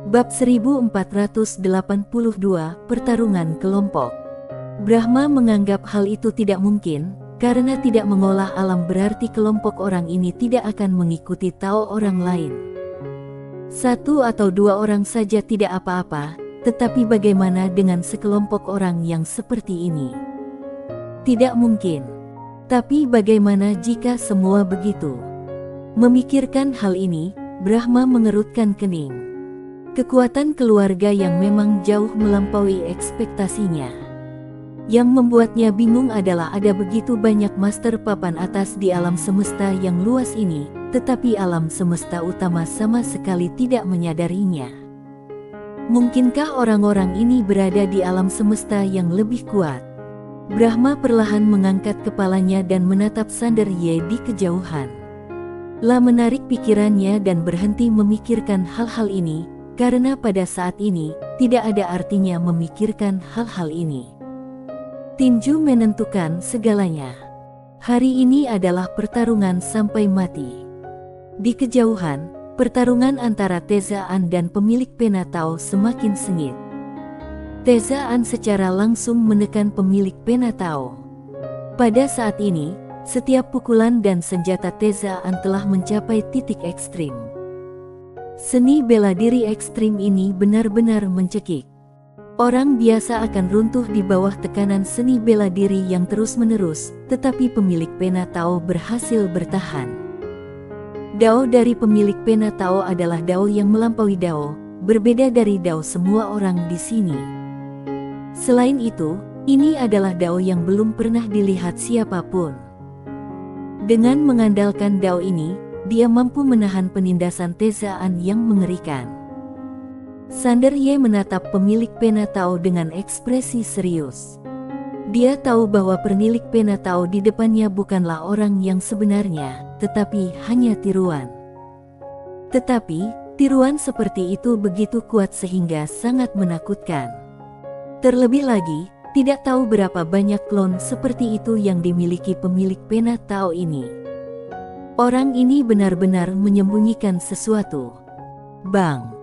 Bab 1482 Pertarungan Kelompok. Brahma menganggap hal itu tidak mungkin, karena tidak mengolah alam berarti kelompok orang ini tidak akan mengikuti Tao orang lain. Satu atau dua orang saja tidak apa-apa, tetapi bagaimana dengan sekelompok orang yang seperti ini? Tidak mungkin. Tapi bagaimana jika semua begitu? Memikirkan hal ini, Brahma mengerutkan kening. Kekuatan keluarga yang memang jauh melampaui ekspektasinya. Yang membuatnya bingung adalah ada begitu banyak master papan atas di alam semesta yang luas ini, tetapi alam semesta utama sama sekali tidak menyadarinya. Mungkinkah orang-orang ini berada di alam semesta yang lebih kuat? Brahma perlahan mengangkat kepalanya dan menatap Sandarye di kejauhan. La menarik pikirannya dan berhenti memikirkan hal-hal ini, karena pada saat ini, tidak ada artinya memikirkan hal-hal ini. Tinju menentukan segalanya. Hari ini adalah pertarungan sampai mati. Di kejauhan, pertarungan antara Tezaan dan pemilik pena Tao semakin sengit. Tezaan secara langsung menekan pemilik pena Tao. Pada saat ini, setiap pukulan dan senjata Tezaan telah mencapai titik ekstrim. Seni bela diri ekstrim ini benar-benar mencekik. Orang biasa akan runtuh di bawah tekanan seni bela diri yang terus-menerus, tetapi pemilik pena Tao berhasil bertahan. Dao dari pemilik pena Tao adalah Dao yang melampaui Dao, berbeda dari Dao semua orang di sini. Selain itu, ini adalah Dao yang belum pernah dilihat siapapun. Dengan mengandalkan Dao ini, dia mampu menahan penindasan Tezaan yang mengerikan. Sandarye menatap pemilik pena Tao dengan ekspresi serius. Dia tahu bahwa pemilik pena Tao di depannya bukanlah orang yang sebenarnya, tetapi hanya tiruan. Tetapi, tiruan seperti itu begitu kuat sehingga sangat menakutkan. Terlebih lagi, tidak tahu berapa banyak klon seperti itu yang dimiliki pemilik pena Tao ini. Orang ini benar-benar menyembunyikan sesuatu. Bang!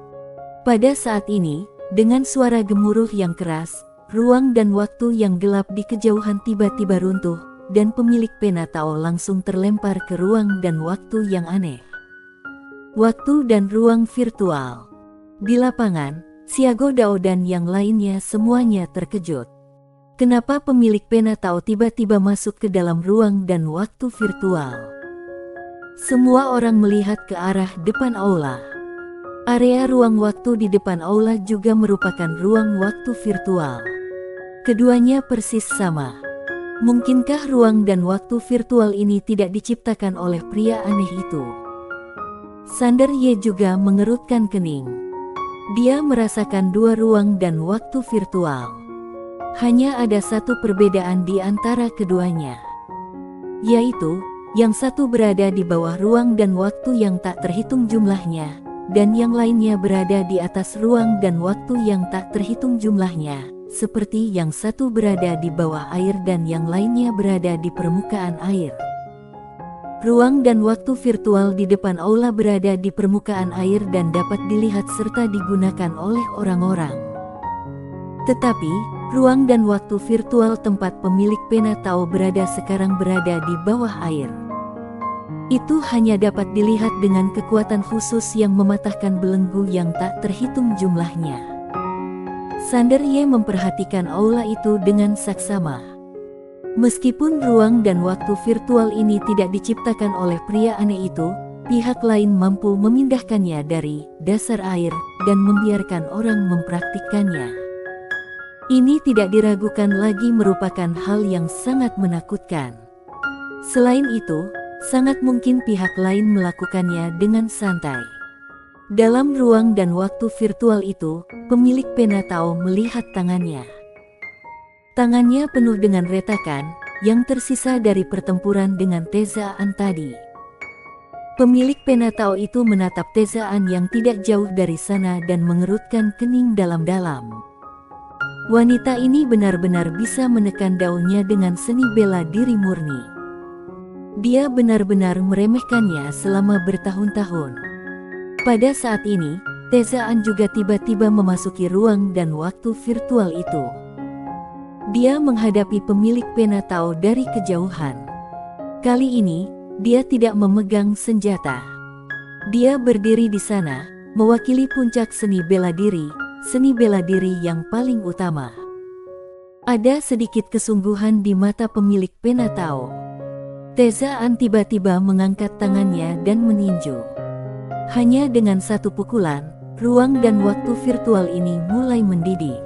Pada saat ini, dengan suara gemuruh yang keras, ruang dan waktu yang gelap di kejauhan tiba-tiba runtuh, dan pemilik pena Tao langsung terlempar ke ruang dan waktu yang aneh. Waktu dan ruang virtual. Di lapangan, Xiago Dao dan yang lainnya semuanya terkejut. Kenapa pemilik pena Tao tiba-tiba masuk ke dalam ruang dan waktu virtual? Semua orang melihat ke arah depan aula. Area ruang waktu di depan aula juga merupakan ruang waktu virtual. Keduanya persis sama. Mungkinkah ruang dan waktu virtual ini tidak diciptakan oleh pria aneh itu? Sandarye juga mengerutkan kening. Dia merasakan dua ruang dan waktu virtual. Hanya ada satu perbedaan di antara keduanya, yaitu yang satu berada di bawah ruang dan waktu yang tak terhitung jumlahnya, dan yang lainnya berada di atas ruang dan waktu yang tak terhitung jumlahnya, seperti yang satu berada di bawah air dan yang lainnya berada di permukaan air. Ruang dan waktu virtual di depan aula berada di permukaan air dan dapat dilihat serta digunakan oleh orang-orang. Tetapi, ruang dan waktu virtual tempat pemilik pena Tao berada sekarang berada di bawah air. Itu hanya dapat dilihat dengan kekuatan khusus yang mematahkan belenggu yang tak terhitung jumlahnya. Sandarye memperhatikan aula itu dengan saksama. Meskipun ruang dan waktu virtual ini tidak diciptakan oleh pria aneh itu, pihak lain mampu memindahkannya dari dasar air dan membiarkan orang mempraktikkannya. Ini tidak diragukan lagi merupakan hal yang sangat menakutkan. Selain itu, sangat mungkin pihak lain melakukannya dengan santai. Dalam ruang dan waktu virtual itu, pemilik pena Tao melihat tangannya. Tangannya penuh dengan retakan, yang tersisa dari pertempuran dengan Tezaan tadi. Pemilik pena Tao itu menatap Tezaan yang tidak jauh dari sana dan mengerutkan kening dalam-dalam. Wanita ini benar-benar bisa menekan daunnya dengan seni bela diri murni. Dia benar-benar meremehkannya selama bertahun-tahun. Pada saat ini, Tezaan juga tiba-tiba memasuki ruang dan waktu virtual itu. Dia menghadapi pemilik pena Tao dari kejauhan. Kali ini, dia tidak memegang senjata. Dia berdiri di sana, mewakili puncak seni bela diri yang paling utama. Ada sedikit kesungguhan di mata pemilik pena Tao. Tezaan tiba-tiba mengangkat tangannya dan meninju. Hanya dengan satu pukulan, ruang dan waktu virtual ini mulai mendidih.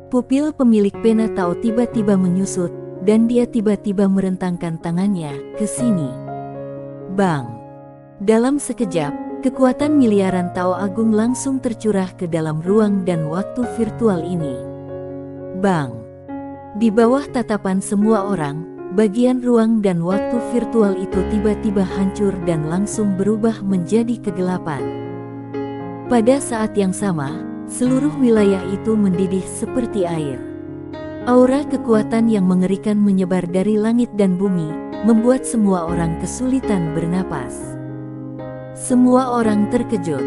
Pupil pemilik pena Tao tiba-tiba menyusut, dan dia tiba-tiba merentangkan tangannya ke sini. Bang! Dalam sekejap, kekuatan miliaran Tao Agung langsung tercurah ke dalam ruang dan waktu virtual ini. Bang! Di bawah tatapan semua orang, bagian ruang dan waktu virtual itu tiba-tiba hancur dan langsung berubah menjadi kegelapan. Pada saat yang sama, seluruh wilayah itu mendidih seperti air. Aura kekuatan yang mengerikan menyebar dari langit dan bumi, membuat semua orang kesulitan bernapas. Semua orang terkejut.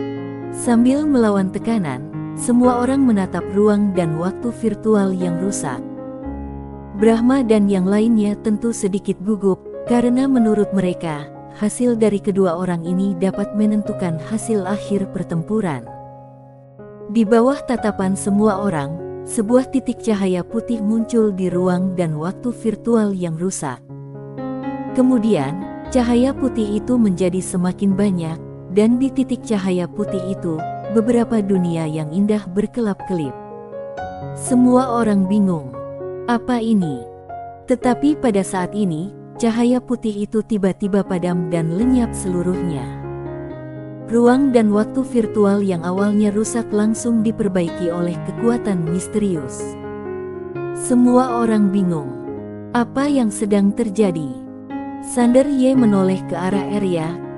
Sambil melawan tekanan, semua orang menatap ruang dan waktu virtual yang rusak. Brahma dan yang lainnya tentu sedikit gugup, karena menurut mereka, hasil dari kedua orang ini dapat menentukan hasil akhir pertempuran. Di bawah tatapan semua orang, sebuah titik cahaya putih muncul di ruang dan waktu virtual yang rusak. Kemudian, cahaya putih itu menjadi semakin banyak, dan di titik cahaya putih itu, beberapa dunia yang indah berkelap-kelip. Semua orang bingung. Apa ini? Tetapi pada saat ini, cahaya putih itu tiba-tiba padam dan lenyap seluruhnya. Ruang dan waktu virtual yang awalnya rusak langsung diperbaiki oleh kekuatan misterius. Semua orang bingung. Apa yang sedang terjadi? Sander Ye menoleh ke arah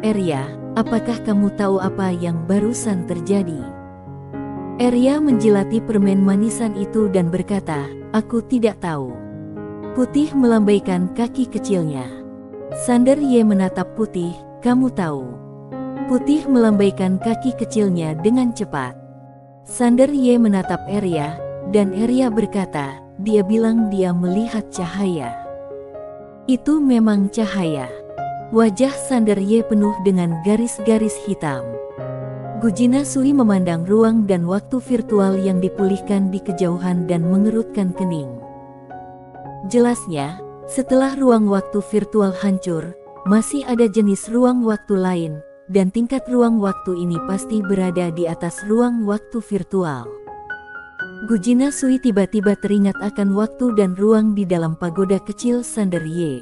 Arya, apakah kamu tahu apa yang barusan terjadi? Arya menjilati permen manisan itu dan berkata, aku tidak tahu. Putih melambaikan kaki kecilnya. Sander Ye menatap Putih, kamu tahu. Putih melambaikan kaki kecilnya dengan cepat. Sander Ye menatap Arya, dan Arya berkata, dia bilang dia melihat cahaya. Itu memang cahaya. Wajah Sander Ye penuh dengan garis-garis hitam. Gujina Sui memandang ruang dan waktu virtual yang dipulihkan di kejauhan dan mengerutkan kening. Jelasnya, setelah ruang waktu virtual hancur, masih ada jenis ruang waktu lain, dan tingkat ruang waktu ini pasti berada di atas ruang waktu virtual. Gujina Sui tiba-tiba teringat akan waktu dan ruang di dalam pagoda kecil Sander Ye.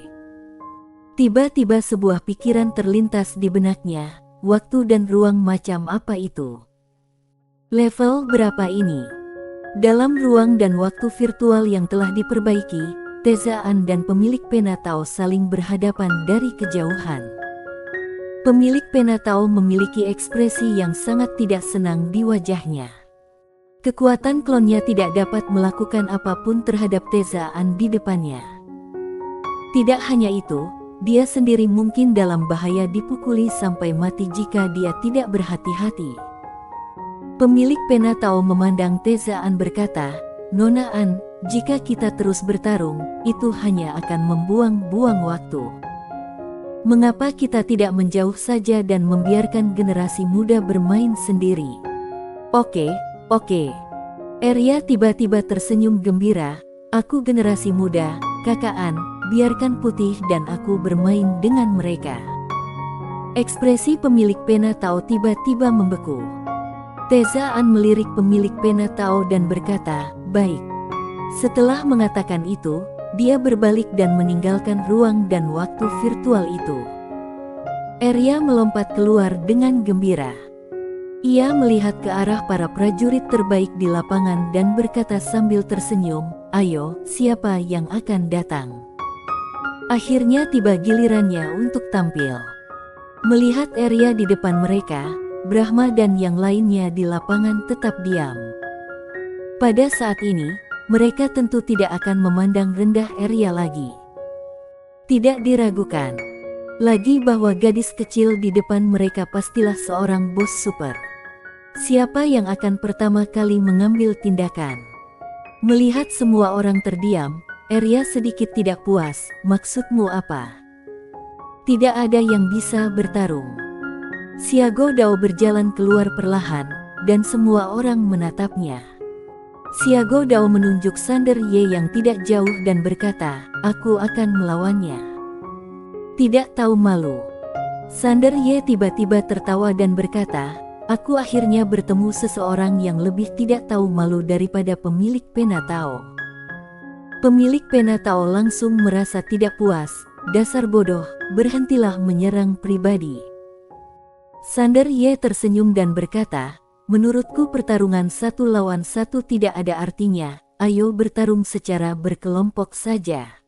Tiba-tiba sebuah pikiran terlintas di benaknya. Waktu dan ruang macam apa itu? Level berapa ini? Dalam ruang dan waktu virtual yang telah diperbaiki, Tezaan dan pemilik pena Tao saling berhadapan dari kejauhan. Pemilik pena Tao memiliki ekspresi yang sangat tidak senang di wajahnya. Kekuatan klonnya tidak dapat melakukan apapun terhadap Tezaan di depannya. Tidak hanya itu, dia sendiri mungkin dalam bahaya dipukuli sampai mati jika dia tidak berhati-hati. Pemilik pena Tao memandang Tezaan berkata, Nona An, jika kita terus bertarung, itu hanya akan membuang-buang waktu. Mengapa kita tidak menjauh saja dan membiarkan generasi muda bermain sendiri? Oke. Arya tiba-tiba tersenyum gembira, aku generasi muda, Kakak An. Biarkan Putih dan aku bermain dengan mereka. Ekspresi pemilik pena Tao tiba-tiba membeku. Tezaan melirik pemilik pena Tao dan berkata, baik. Setelah mengatakan itu, dia berbalik dan meninggalkan ruang dan waktu virtual itu. Arya melompat keluar dengan gembira. Ia melihat ke arah para prajurit terbaik di lapangan dan berkata sambil tersenyum, ayo, siapa yang akan datang? Akhirnya tiba gilirannya untuk tampil. Melihat Arya di depan mereka, Brahma dan yang lainnya di lapangan tetap diam. Pada saat ini, mereka tentu tidak akan memandang rendah Arya lagi. Tidak diragukan lagi bahwa gadis kecil di depan mereka pastilah seorang bos super. Siapa yang akan pertama kali mengambil tindakan? Melihat semua orang terdiam, Arya sedikit tidak puas. Maksudmu apa? Tidak ada yang bisa bertarung. Xiago Dao berjalan keluar perlahan, dan semua orang menatapnya. Xiago Dao menunjuk Sander Ye yang tidak jauh dan berkata, "Aku akan melawannya." Tidak tahu malu. Sander Ye tiba-tiba tertawa dan berkata, "Aku akhirnya bertemu seseorang yang lebih tidak tahu malu daripada pemilik pena Tao." Pemilik pena Tao langsung merasa tidak puas. "Dasar bodoh, berhentilah menyerang pribadi." Sander Ye tersenyum dan berkata, "Menurutku pertarungan 1 lawan 1 tidak ada artinya, ayo bertarung secara berkelompok saja."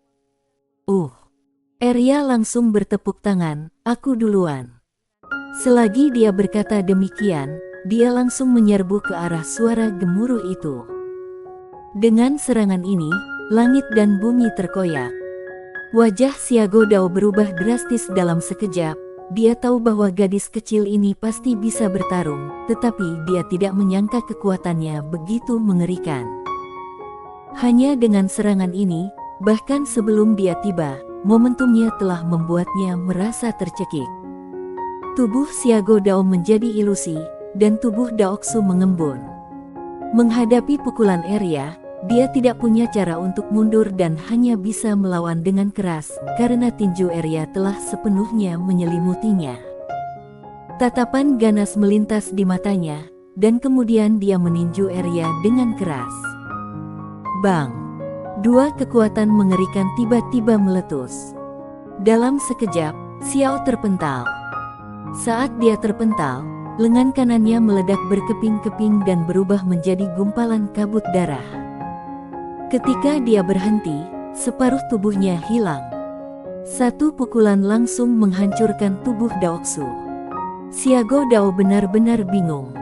Arya langsung bertepuk tangan, "Aku duluan." Selagi dia berkata demikian, dia langsung menyerbu ke arah suara gemuruh itu. Dengan serangan ini, langit dan bumi terkoyak. Wajah Xiago Dao berubah drastis dalam sekejap. Dia tahu bahwa gadis kecil ini pasti bisa bertarung, tetapi dia tidak menyangka kekuatannya begitu mengerikan. Hanya dengan serangan ini, bahkan sebelum dia tiba, momentumnya telah membuatnya merasa tercekik. Tubuh Xiago Dao menjadi ilusi, dan tubuh Daoksu mengembun. Menghadapi pukulan Arya, dia tidak punya cara untuk mundur dan hanya bisa melawan dengan keras, karena tinju Arya telah sepenuhnya menyelimutinya. Tatapan ganas melintas di matanya, dan kemudian dia meninju Arya dengan keras. Bang! Dua kekuatan mengerikan tiba-tiba meletus. Dalam sekejap, Xiao terpental. Saat dia terpental, lengan kanannya meledak berkeping-keping dan berubah menjadi gumpalan kabut darah. Ketika dia berhenti, separuh tubuhnya hilang. Satu pukulan langsung menghancurkan tubuh Daoksu. Xiago Dao benar-benar bingung.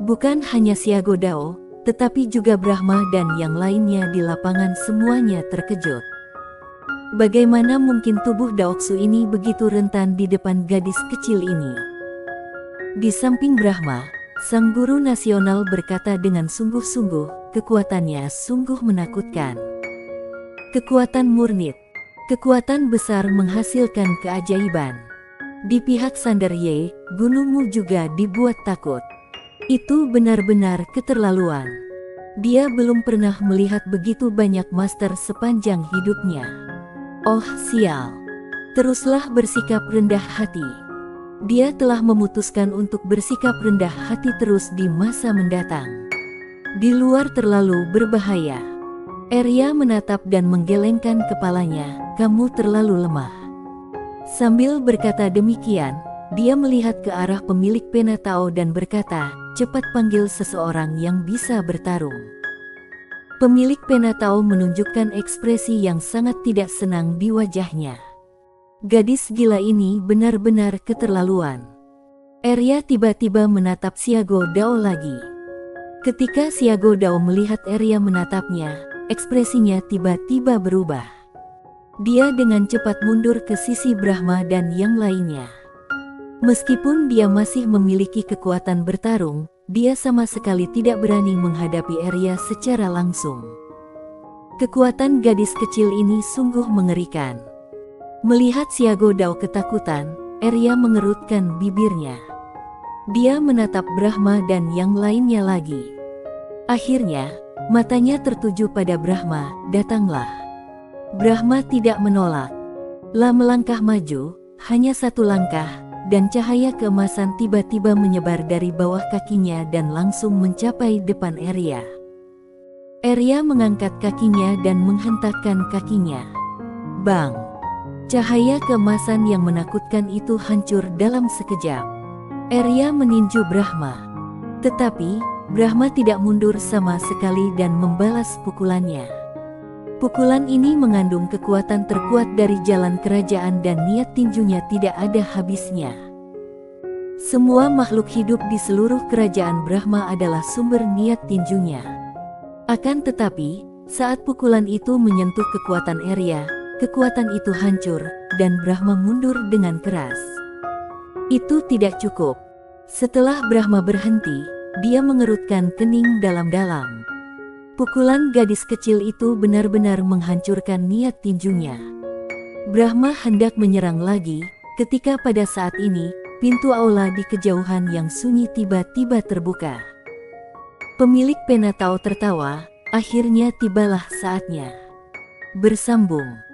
Bukan hanya Xiago Dao, tetapi juga Brahma dan yang lainnya di lapangan semuanya terkejut. Bagaimana mungkin tubuh Daoksu ini begitu rentan di depan gadis kecil ini? Di samping Brahma, sang guru nasional berkata dengan sungguh-sungguh, "Kekuatannya sungguh menakutkan. Kekuatan murni, kekuatan besar menghasilkan keajaiban." Di pihak Sander Ye, gunungmu juga dibuat takut. Itu benar-benar keterlaluan. Dia belum pernah melihat begitu banyak master sepanjang hidupnya. Oh sial. Teruslah bersikap rendah hati. Dia telah memutuskan untuk bersikap rendah hati terus di masa mendatang. Di luar terlalu berbahaya. Arya menatap dan menggelengkan kepalanya, "Kamu terlalu lemah." Sambil berkata demikian, dia melihat ke arah pemilik pena Tao dan berkata, "Cepat panggil seseorang yang bisa bertarung." Pemilik pena Tao menunjukkan ekspresi yang sangat tidak senang di wajahnya. Gadis gila ini benar-benar keterlaluan. Arya tiba-tiba menatap Xiago Dao lagi. Ketika Xiago Dao melihat Arya menatapnya, ekspresinya tiba-tiba berubah. Dia dengan cepat mundur ke sisi Brahma dan yang lainnya. Meskipun dia masih memiliki kekuatan bertarung, dia sama sekali tidak berani menghadapi Arya secara langsung. Kekuatan gadis kecil ini sungguh mengerikan. Melihat Xiago Dao ketakutan, Arya mengerutkan bibirnya. Dia menatap Brahma dan yang lainnya lagi. Akhirnya, matanya tertuju pada Brahma, "Datanglah." Brahma tidak menolak. Lah melangkah maju, hanya satu langkah, dan cahaya keemasan tiba-tiba menyebar dari bawah kakinya dan langsung mencapai depan Arya. Arya mengangkat kakinya dan menghentakkan kakinya. Bang! Cahaya keemasan yang menakutkan itu hancur dalam sekejap. Arya meninju Brahma. Tetapi, Brahma tidak mundur sama sekali dan membalas pukulannya. Pukulan ini mengandung kekuatan terkuat dari jalan kerajaan dan niat tinjunya tidak ada habisnya. Semua makhluk hidup di seluruh kerajaan Brahma adalah sumber niat tinjunya. Akan tetapi, saat pukulan itu menyentuh kekuatan Arya, kekuatan itu hancur, dan Brahma mundur dengan keras. Itu tidak cukup. Setelah Brahma berhenti, Dia mengerutkan kening dalam-dalam. Pukulan gadis kecil itu benar-benar menghancurkan niat tinjunya. Brahma hendak menyerang lagi, ketika pada saat ini, pintu aula di kejauhan yang sunyi tiba-tiba terbuka. Pemilik Penatau tertawa, akhirnya tibalah saatnya. Bersambung.